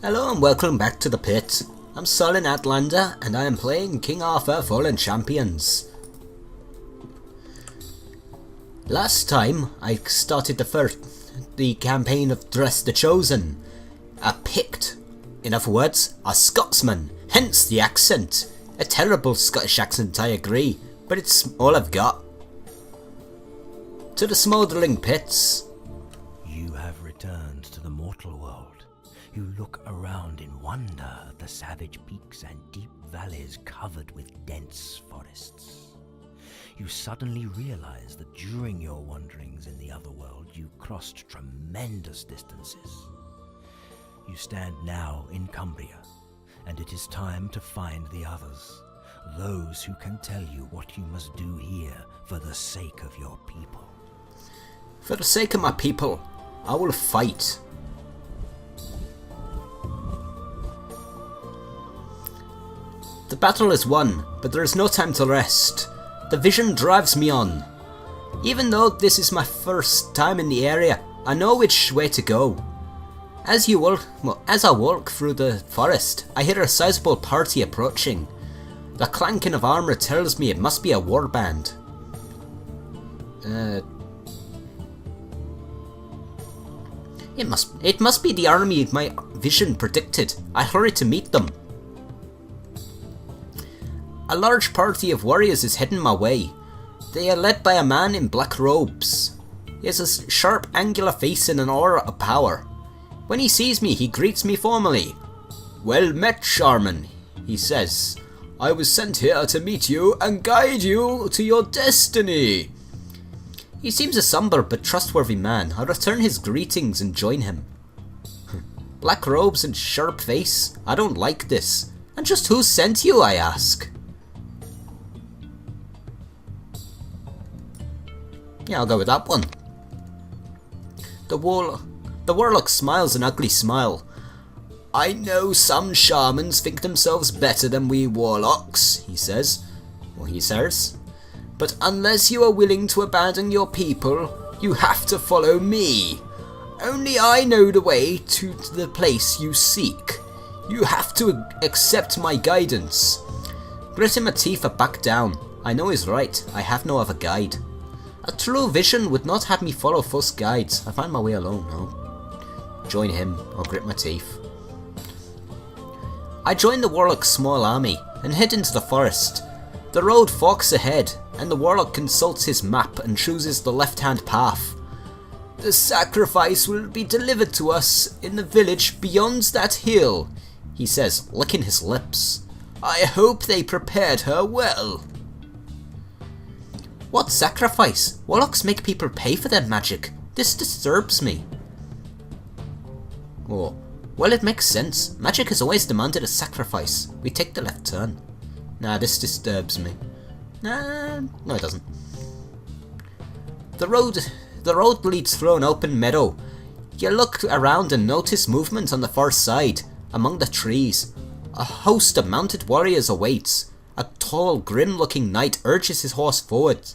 Hello and welcome back to the pit. I'm Solin Outlander and I am playing King Arthur Fallen Champions. Last time I started the campaign of Drest the Chosen. A Pict. In other words, a Scotsman, hence the accent. A terrible Scottish accent, I agree, but it's all I've got. To the smouldering pits. You have returned to the mortal world. You look around in wonder at the savage peaks and deep valleys covered with dense forests. You suddenly realize that during your wanderings in the other world, you crossed tremendous distances. You stand now in Cumbria, and it is time to find the others, those who can tell you what you must do here for the sake of your people. For the sake of my people, I will fight. The battle is won, but there is no time to rest. The vision drives me on. Even though this is my first time in the area, I know which way to go. As I walk through the forest, I hear a sizable party approaching. The clanking of armour tells me it must be a warband. It must be the army my vision predicted. I hurry to meet them. A large party of warriors is heading my way. They are led by a man in black robes. He has a sharp, angular face and an aura of power. When he sees me, he greets me formally. "Well met, Charmin," he says. "I was sent here to meet you and guide you to your destiny." He seems a somber but trustworthy man. I return his greetings and join him. Black robes and sharp face? I don't like this. And just who sent you, I ask? Yeah, I'll go with that one. The warlock smiles an ugly smile. "I know some shamans think themselves better than we warlocks," he says. Well, he says. "But unless you are willing to abandon your people, you have to follow me. Only I know the way to the place you seek. You have to accept my guidance." Grit my teeth and back down. I know he's right. I have no other guide. A true vision would not have me follow false guides. I find my way alone, no. Join him, or grit my teeth. I join the warlock's small army and head into the forest. The road forks ahead, and the warlock consults his map and chooses the left-hand path. "The sacrifice will be delivered to us in the village beyond that hill," he says, licking his lips. "I hope they prepared her well." What sacrifice? Warlocks make people pay for their magic. This disturbs me. Oh, well, it makes sense. Magic has always demanded a sacrifice. We take the left turn. Nah, this disturbs me. No, it doesn't. The road leads through an open meadow. You look around and notice movement on the far side, among the trees. A host of mounted warriors awaits. A tall, grim-looking knight urges his horse forward.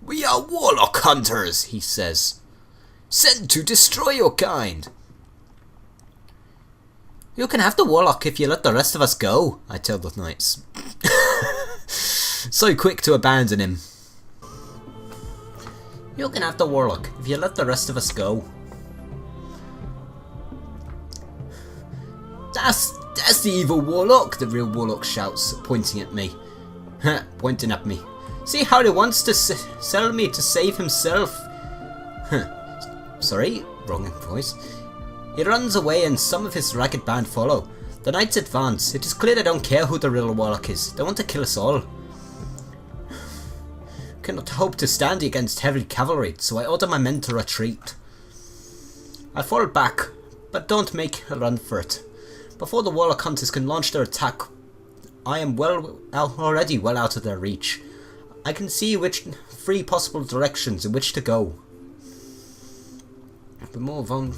"We are warlock hunters," he says. "Sent to destroy your kind." "You can have the warlock if you let the rest of us go," I tell the knights. So quick to abandon him. "You can have the warlock if you let the rest of us go." That's the evil warlock," the real warlock shouts, pointing at me. Pointing at me. "See how he wants to sell me to save himself." Sorry, wrong voice. He runs away and some of his ragged band follow. The knights advance. It is clear they don't care who the real warlock is. They want to kill us all. Cannot hope to stand against heavy cavalry, so I order my men to retreat. I fall back, but don't make a run for it. Before the warlock hunters can launch their attack, I am already well out of their reach. I can see three possible directions in which to go. We move on.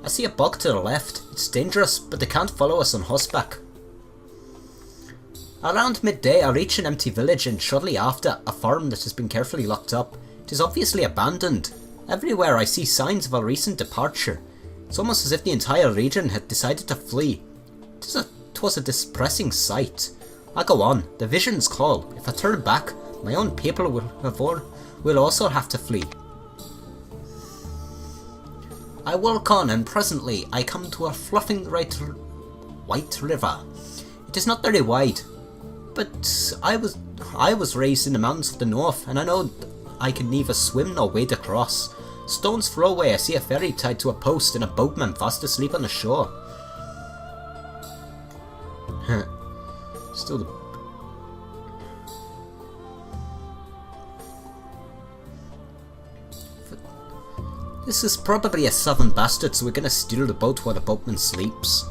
I see a bog to the left. It's dangerous, but they can't follow us on horseback. Around midday I reach an empty village and shortly after a farm that has been carefully locked up. It is obviously abandoned. Everywhere I see signs of a recent departure. It's almost as if the entire region had decided to flee. It was a depressing sight. I go on, the visions call. If I turn back, my own people will also have to flee. I walk on and presently I come to a fluffing white river. It is not very wide, but I was raised in the mountains of the north and I know I can neither swim nor wade across. Stones throw away I see a ferry tied to a post and a boatman fast asleep on the shore. Still the... This is probably a southern bastard, so we're gonna steal the boat while the boatman sleeps.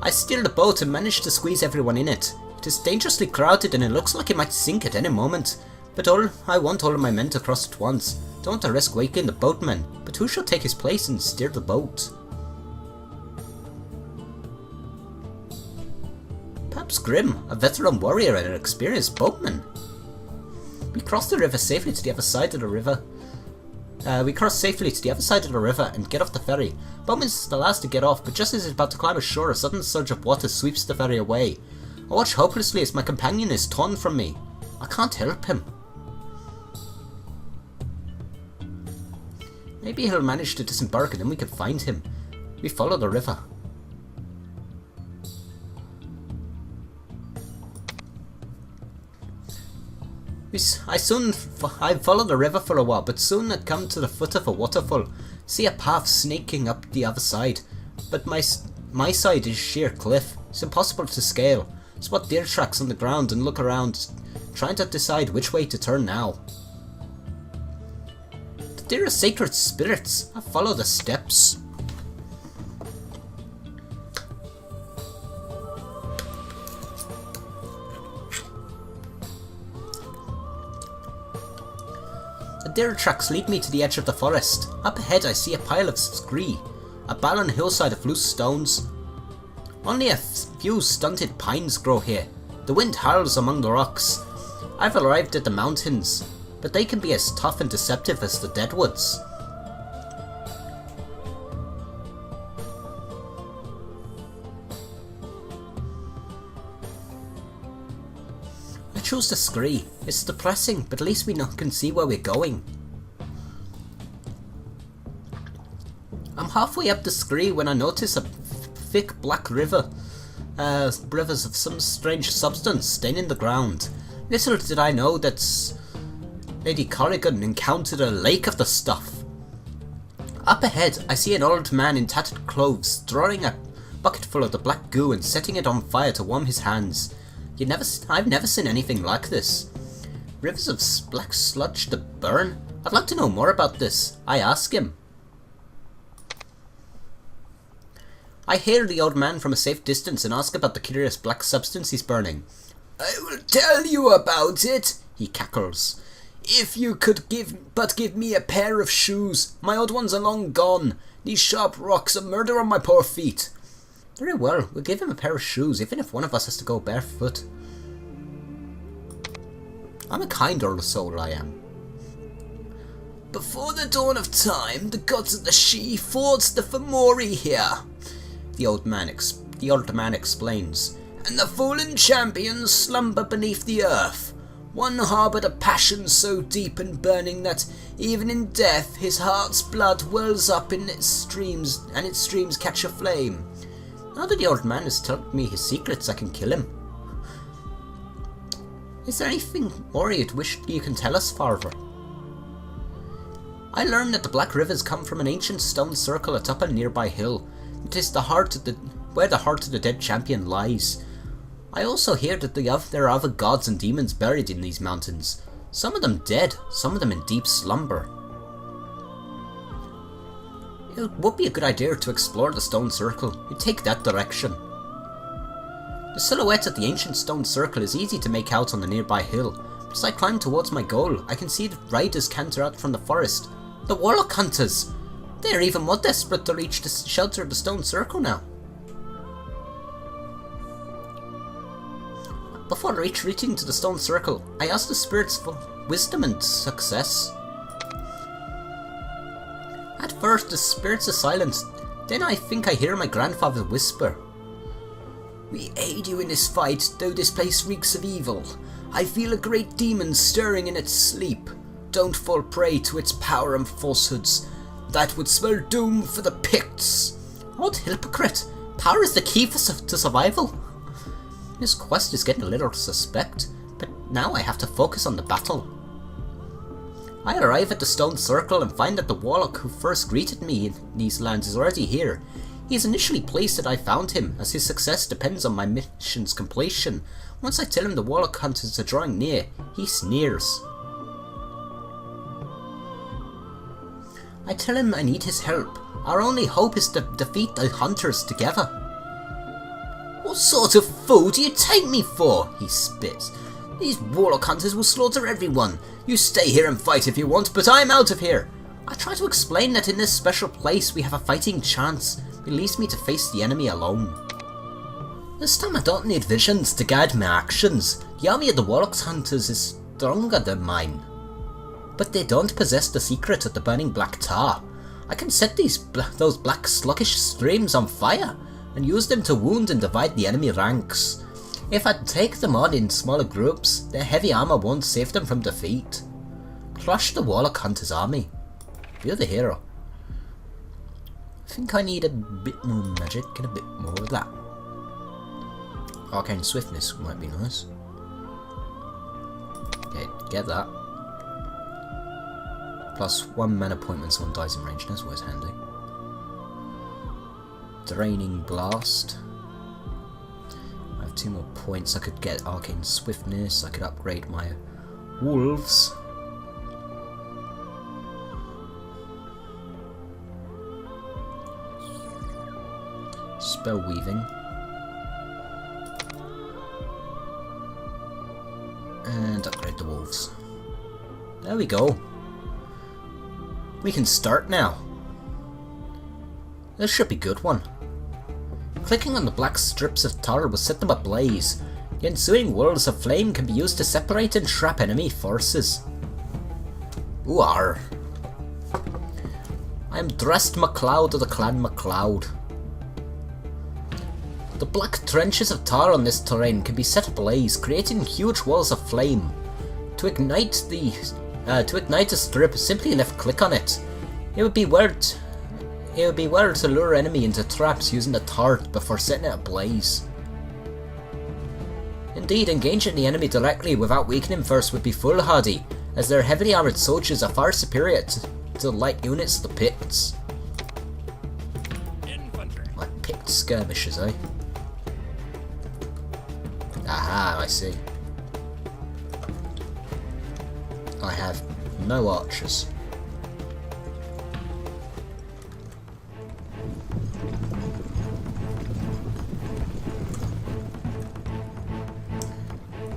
I steal the boat and manage to squeeze everyone in it. It is dangerously crowded and it looks like it might sink at any moment. But I want all of my men to cross at once. Don't want to risk waking the boatman, but who shall take his place and steer the boat? Perhaps Grim, a veteran warrior and an experienced boatman. We cross the river safely to the other side of the river. We cross safely to the other side of the river and get off the ferry. Boatman's the last to get off, but just as he's about to climb ashore, a sudden surge of water sweeps the ferry away. I watch hopelessly as my companion is torn from me. I can't help him. Maybe he'll manage to disembark and then we can find him. We follow the river. I follow the river for a while, but soon I come to the foot of a waterfall. See a path snaking up the other side, but my side is sheer cliff. It's impossible to scale. Spot deer tracks on the ground and look around, trying to decide which way to turn now. The deer are sacred spirits. I follow the steps. The deer tracks lead me to the edge of the forest. Up ahead I see a pile of scree, a barren hillside of loose stones. Only a few stunted pines grow here. The wind howls among the rocks. I've arrived at the mountains, but they can be as tough and deceptive as the deadwoods. I chose the scree. It's depressing, but at least we can see where we're going. I'm halfway up the scree when I notice a thick black rivers of some strange substance staining the ground. Little did I know that Lady Corrigan encountered a lake of the stuff. Up ahead, I see an old man in tattered clothes drawing a bucket full of the black goo and setting it on fire to warm his hands. I've never seen anything like this. Rivers of black sludge that burn? I'd like to know more about this. I ask him. I hail the old man from a safe distance and ask about the curious black substance he's burning. I will tell you about it, he cackles. If you could give me a pair of shoes. My old ones are long gone. These sharp rocks are murder on my poor feet. Very well, we'll give him a pair of shoes, even if one of us has to go barefoot. I'm a kind old soul, I am. Before the dawn of time, the gods of the She forged the Fomori here, the old man explains, and the fallen champions slumber beneath the earth. One harboured a passion so deep and burning that even in death his heart's blood wells up in its streams, and its streams catch a flame. Now that the old man has told me his secrets, I can kill him. Is there anything more you'd wish you can tell us, father? I learned that the Black Rivers come from an ancient stone circle atop a nearby hill. It is where the heart of the dead champion lies. I also hear that there are other gods and demons buried in these mountains. Some of them dead, some of them in deep slumber. It would be a good idea to explore the stone circle. You take that direction. The silhouette of the ancient stone circle is easy to make out on the nearby hill. As I climb towards my goal, I can see the riders canter out from the forest. The warlock hunters! They are even more desperate to reach the shelter of the stone circle now. Before retreating to the stone circle, I asked the spirits for wisdom and success. At first, the spirits are silent. Then I think I hear my grandfather whisper. We aid you in this fight, though this place reeks of evil. I feel a great demon stirring in its sleep. Don't fall prey to its power and falsehoods. That would spell doom for the Picts. What hypocrite! Power is the key to survival. This quest is getting a little suspect, but now I have to focus on the battle. I arrive at the stone circle and find that the warlock who first greeted me in these lands is already here. He is initially pleased that I found him, as his success depends on my mission's completion. Once I tell him the warlock hunters are drawing near, he sneers. I tell him I need his help. Our only hope is to defeat the hunters together. What sort of fool do you take me for? He spits. These warlock hunters will slaughter everyone. You stay here and fight if you want, but I'm out of here. I try to explain that in this special place we have a fighting chance. It leaves me to face the enemy alone. This time I don't need visions to guide my actions. The army of the warlock hunters is stronger than mine. But they don't possess the secret of the burning black tar. I can set those black sluggish streams on fire and use them to wound and divide the enemy ranks. If I take them on in smaller groups, their heavy armor won't save them from defeat. Crush the warlock hunter's army. You're the hero. I think I need a bit more magic and a bit more of that. Arcane swiftness might be nice. Okay, get that. Plus 1 mana point when someone dies in range, that's always handy. Draining blast. I have 2 more points. I could get arcane swiftness. I could upgrade my wolves. Spell weaving. And upgrade the wolves. There we go. We can start now. This should be a good one. Clicking on the black strips of tar will set them ablaze. The ensuing whirls of flame can be used to separate and trap enemy forces. Ooh, I am Drest MacLeod of the Clan MacLeod. The black trenches of tar on this terrain can be set ablaze, creating huge walls of flame. To ignite a strip, simply left click on it. It would be weird to lure enemy into traps using the tar before setting it ablaze. Indeed, engaging the enemy directly without weakening first would be foolhardy, as their heavily armoured soldiers are far superior to the light units of the Picts. Like Pict skirmishers, eh? Aha, I see. I have no archers.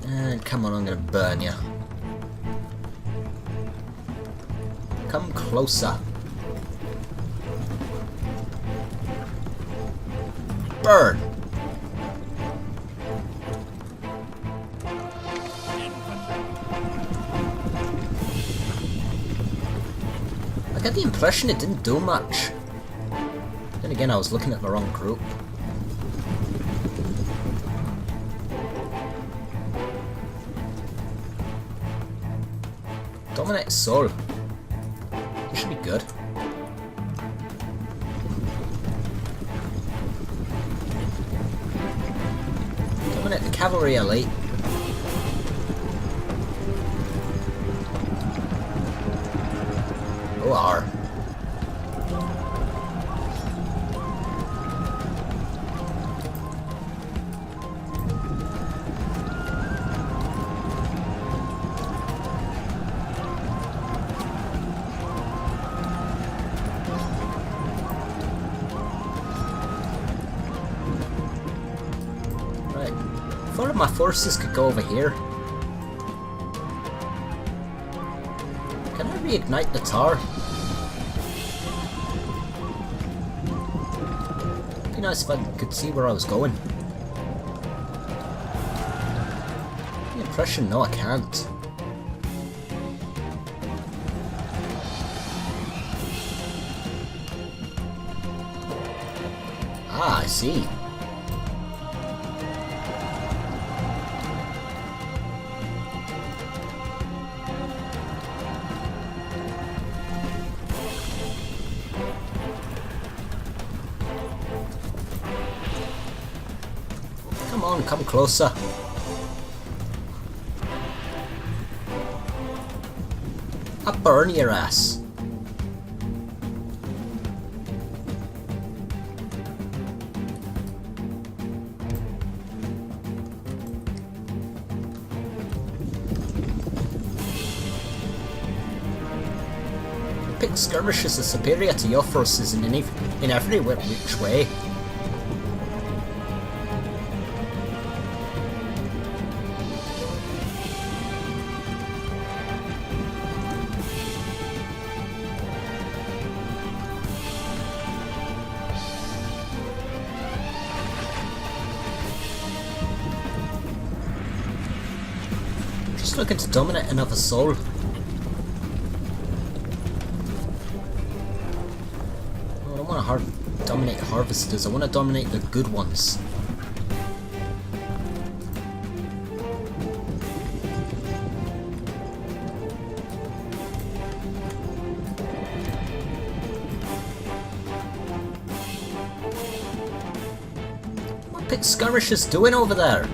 And come on, I'm gonna burn you. Come closer. Burn! I get the impression it didn't do much. Then again, I was looking at the wrong group. Dominate Soul. This should be good. Dominate the Cavalry Elite. OR. Four of my forces could go over here. Can I reignite the tar? It'd be nice if I could see where I was going. Impression? No, I can't. Ah, I see. Come on, come closer. I'll burn your ass. Pick skirmishes are superior to your forces in every which way. Just looking to dominate another soul. I don't want to dominate harvesters, I want to dominate the good ones. What pit skirmishers doing over there?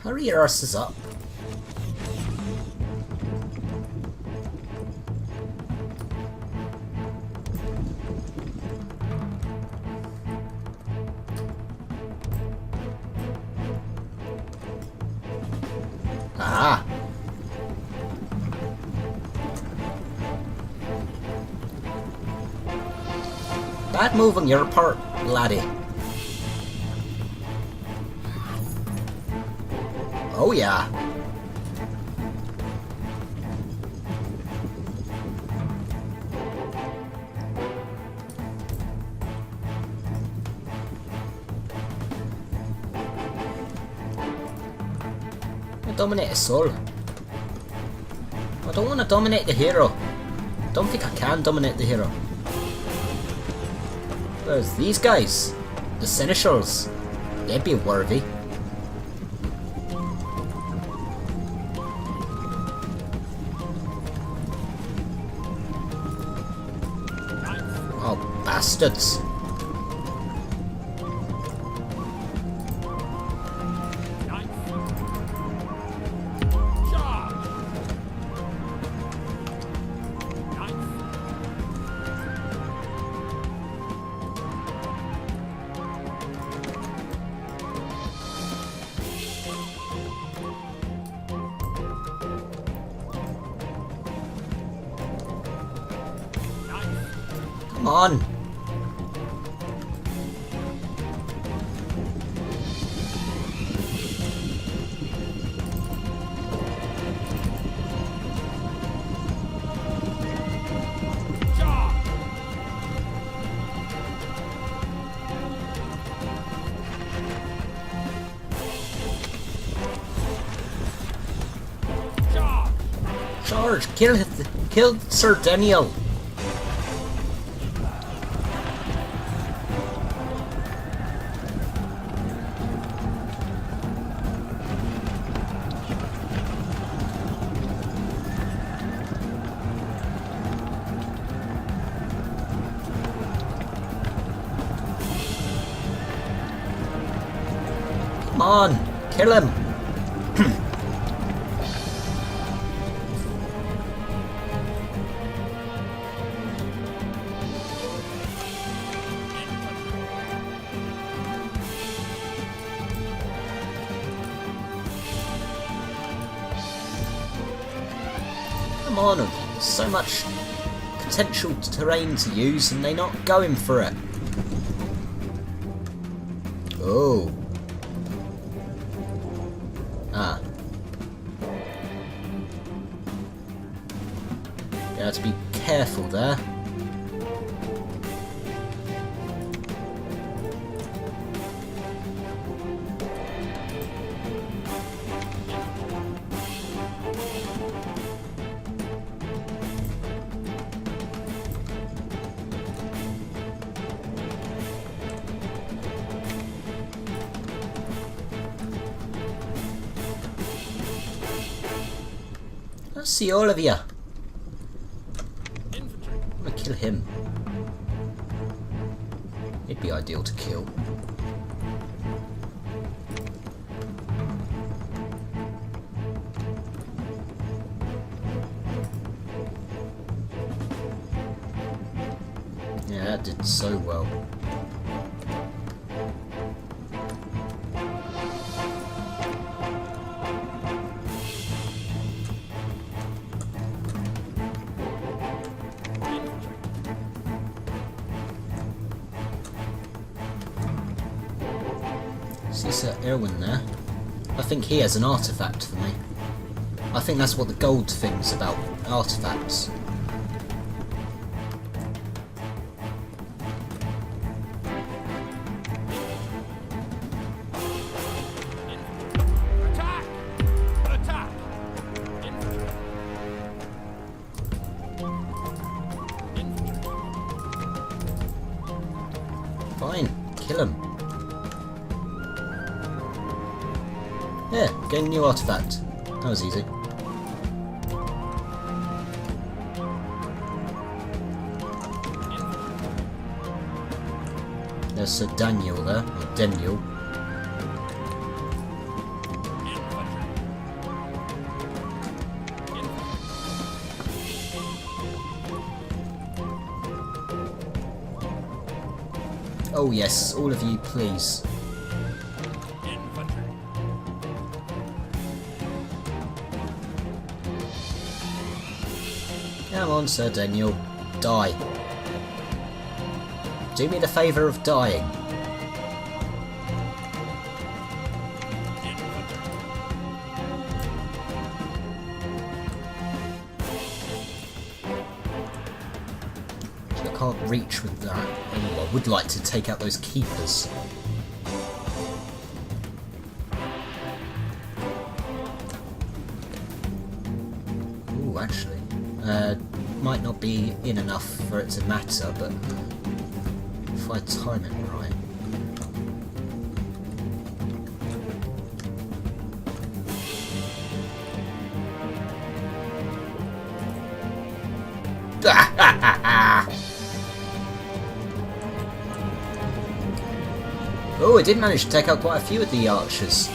Hurry your asses up. Ah. Bad move on your part, laddie. Oh yeah. I dominate a soul. I don't want to dominate the hero. Don't think I can dominate the hero. There's these guys. The seneschals. They'd be worthy. Oh, bastards. Come on. Charge! Kill Sir Daniel! Come on! Kill him! Come on, so much potential terrain to use and they're not going for it. Oh. You have to be careful there. I see all of you. I'm gonna kill him. It'd be ideal to kill. Yeah, that did so well. See Sir Irwin there? I think he has an artifact for me. I think that's what the gold thing's about, artifacts. Attack! Attack! Infantry. Infantry. Fine, kill him. Yeah, getting a new artifact. That was easy. There's Sir Daniel there, or Daniel. Oh yes, all of you, please. Come on, Sir Daniel. Die. Do me the favour of dying. I can't reach with that. Oh, I would like to take out those keepers. Ooh, actually. Might not be in enough for it to matter, but if I time it right. Oh, I did manage to take out quite a few of the archers.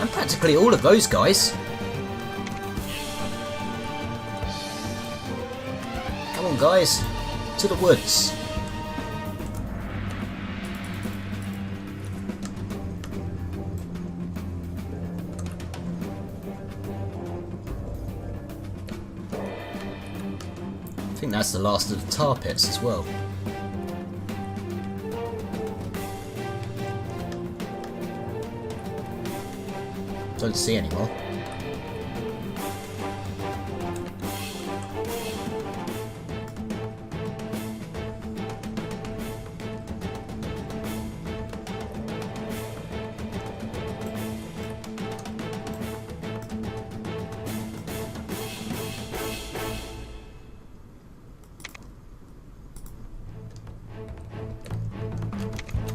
And practically all of those guys. Come on, guys. To the woods. I think that's the last of the tar pits as well. Don't see any more.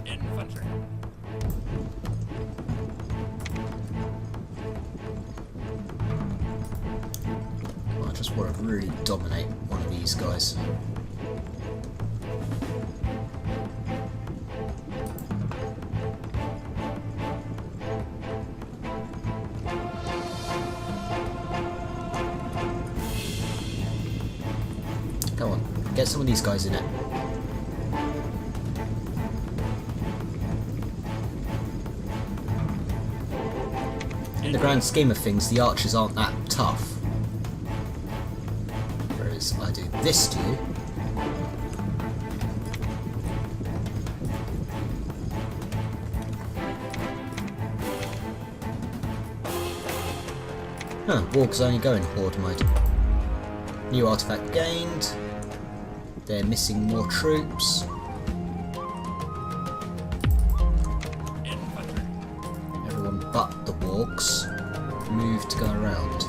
Infantry. I just want to really dominate one of these guys. Come on, get some of these guys in it. In the grand scheme of things, the archers aren't that tough. Whereas I do this to you. Oh, wargs only go in horde mode. New artifact gained. They're missing more troops. Infantry. Everyone but the wargs move to go around.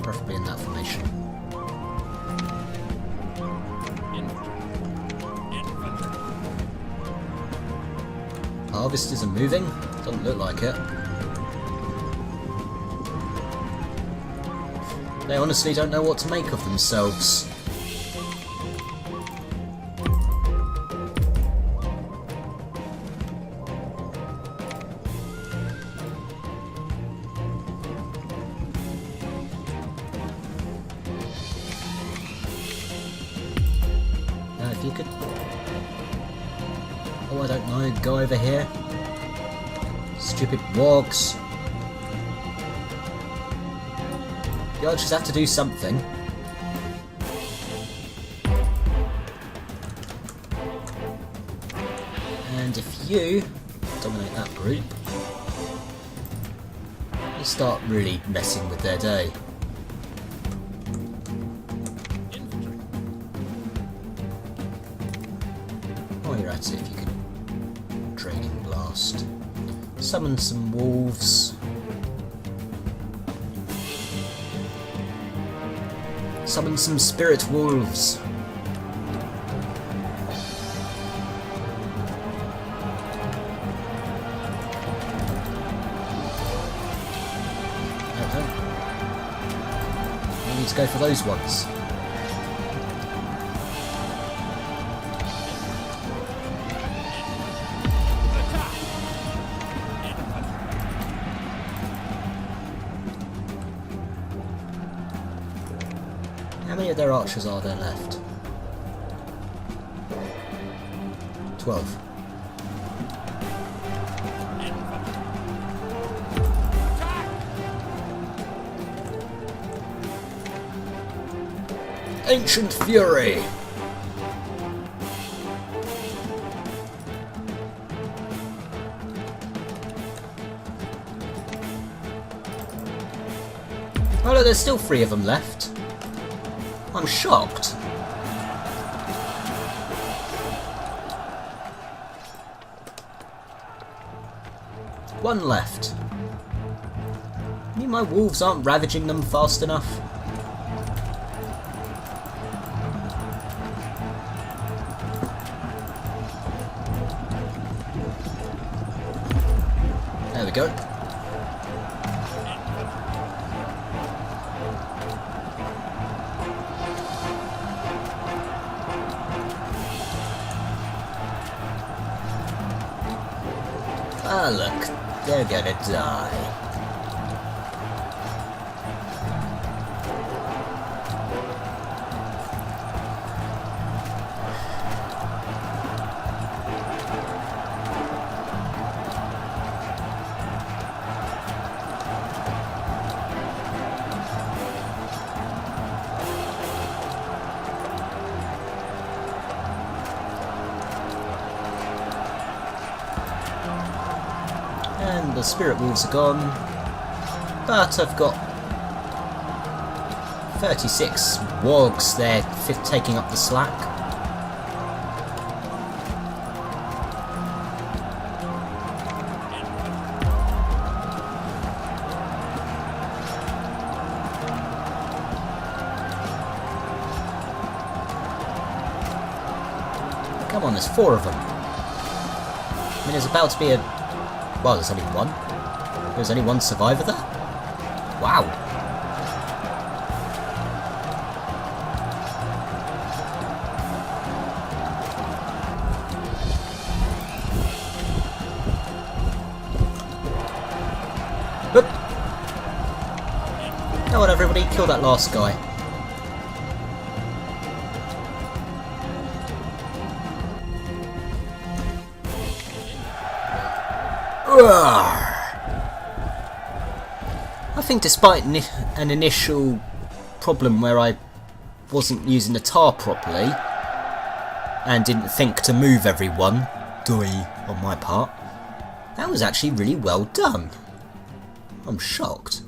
Preferably in that formation. Infantry. Harvesters are moving? Doesn't look like it. They honestly don't know what to make of themselves. Now if you could... Oh, I don't know, go over here. Stupid wargs. The archers have to do something. And if you dominate that group, you start really messing with their day. Infantry. While you're at it, if you could draining blast. Summon some wolves. Summon some spirit wolves. Okay. We need to go for those ones. Attack. Infantry. How many of their archers are there left? 12. Ancient Fury! Oh look, there's still 3 of them left. I'm shocked. One left. I mean, my wolves aren't ravaging them fast enough. There we go. Ah, look, they're gonna die. And the spirit wolves are gone, but I've got 36 wargs there taking up the slack. Come on, there's 4 of them. I mean, there's about to be a... Well, there's only one. There's only one survivor there? Wow. Whoop. Come on, everybody, kill that last guy. I think despite an initial problem where I wasn't using the tar properly and didn't think to move everyone, on my part, that was actually really well done. I'm shocked.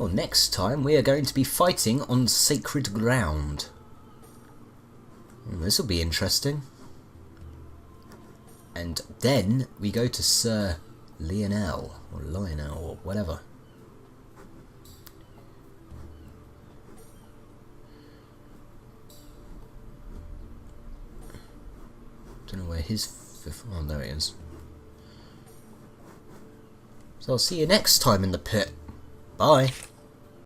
Well, next time we are going to be fighting on sacred ground. This will be interesting. And then we go to Sir Lionel, or whatever. Don't know where his oh, there he is. So I'll see you next time in the pit. Bye.